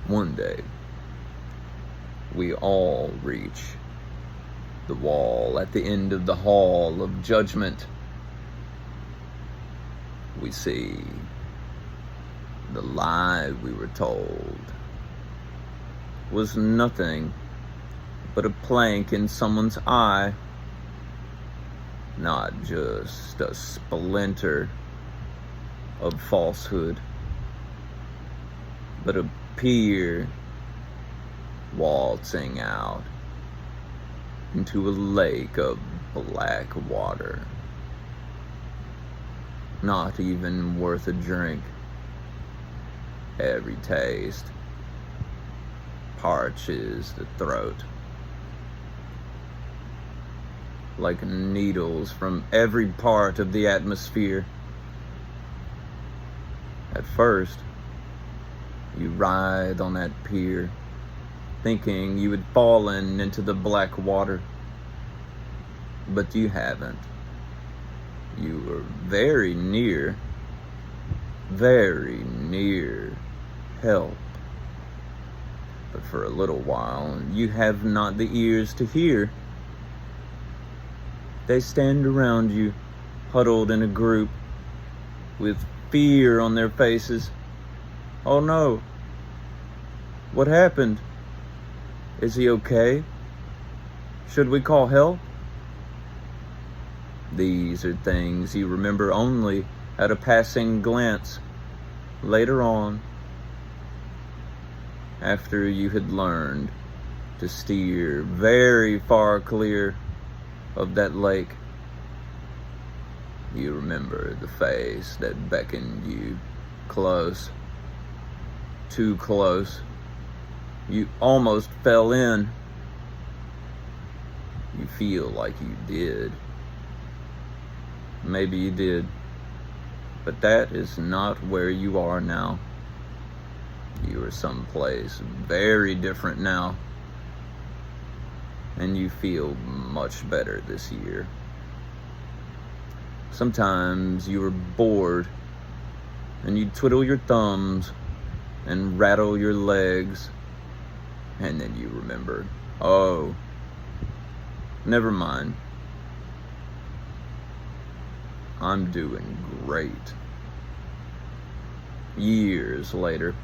One day, we all reach the wall at the end of the hall of judgment. We see the lie we were told was nothing but a plank in someone's eye, not just a splinter of falsehood, but a pier waltzing out into a lake of black water, not even worth a drink. Every taste parches the throat like needles from every part of the atmosphere. At first, you ride on that pier, thinking you had fallen into the black water, but you haven't. You were very near help. But for a little while, you have not the ears to hear. They stand around you, huddled in a group, with fear on their faces. Oh no! What happened? Is he okay? Should we call help? These are things you remember only at a passing glance later on, after you had learned to steer very far clear of that lake. You remember the face that beckoned you close, too close. You almost fell in. You feel like you did. Maybe you did. But that is not where you are now. You are someplace very different now. And you feel much better this year. Sometimes you are bored and you twiddle your thumbs and rattle your legs, and then you remember, oh, never mind. I'm doing great. Years later,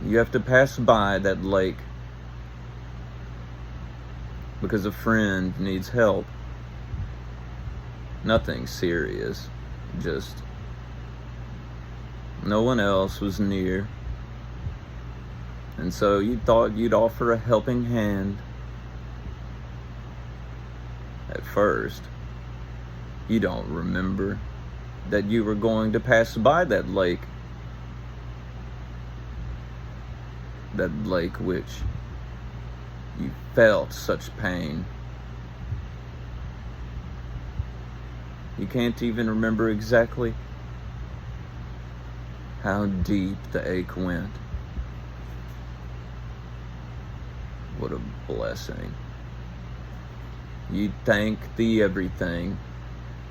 you have to pass by that lake because a friend needs help. Nothing serious, just no one else was near. And so you thought you'd offer a helping hand. At first, you don't remember that you were going to pass by that lake. That lake which you felt such pain. You can't even remember exactly how deep the ache went. What a blessing. You thank the everything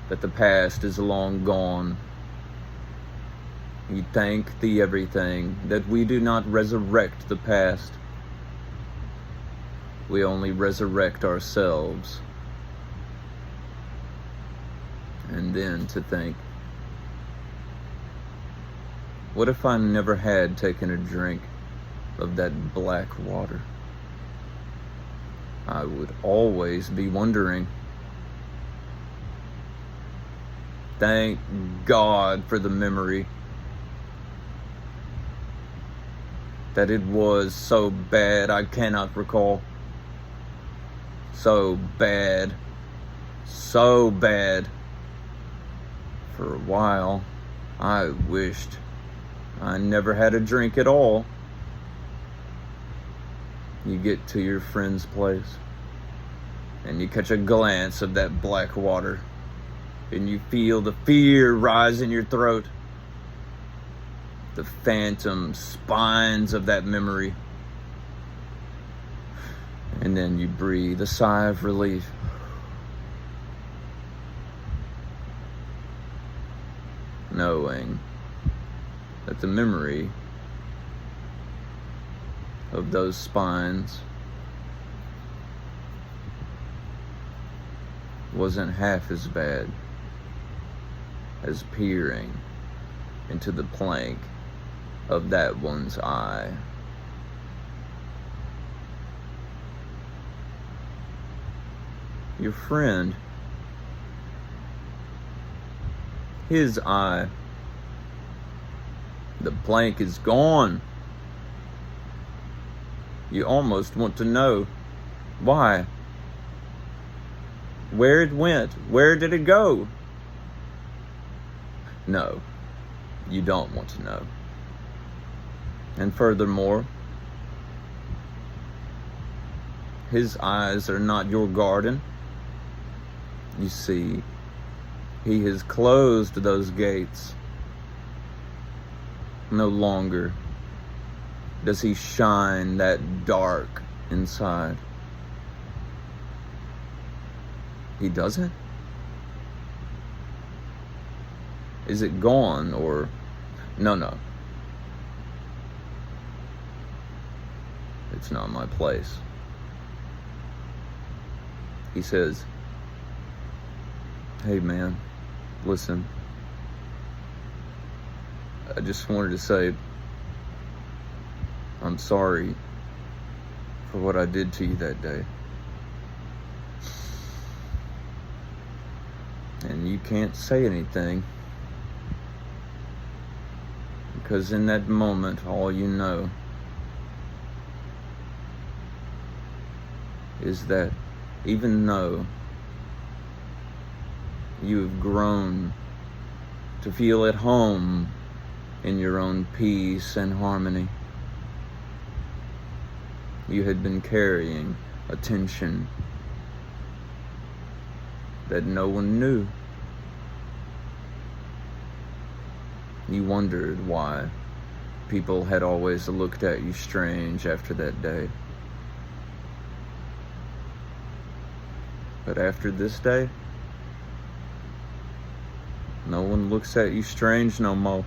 that the past is long gone. You thank the everything that we do not resurrect the past. We only resurrect ourselves. And then to think, what if I never had taken a drink of that black water? I would always be wondering. Thank God for the memory that it was so bad I cannot recall. So bad. So bad. For a while, I wished I never had a drink at all. You get to your friend's place, and you catch a glance of that black water, and you feel the fear rise in your throat. The phantom spines of that memory. And then you breathe a sigh of relief. Knowing that the memory of those spines wasn't half as bad as peering into the plank of that one's eye. Your friend, his eye, the plank is gone. You almost want to know why. Where it went. Where did it go? No, you don't want to know. And furthermore, his eyes are not your garden. You see, he has closed those gates. No longer does he shine that dark inside. He doesn't? Is it gone or... No. It's not my place. He says, hey man, listen. I just wanted to say I'm sorry for what I did to you that day. And you can't say anything because in that moment, all you know is that even though you have grown to feel at home in your own peace and harmony, you had been carrying a tension that no one knew. You wondered why people had always looked at you strange after that day. But after this day, no one looks at you strange no more.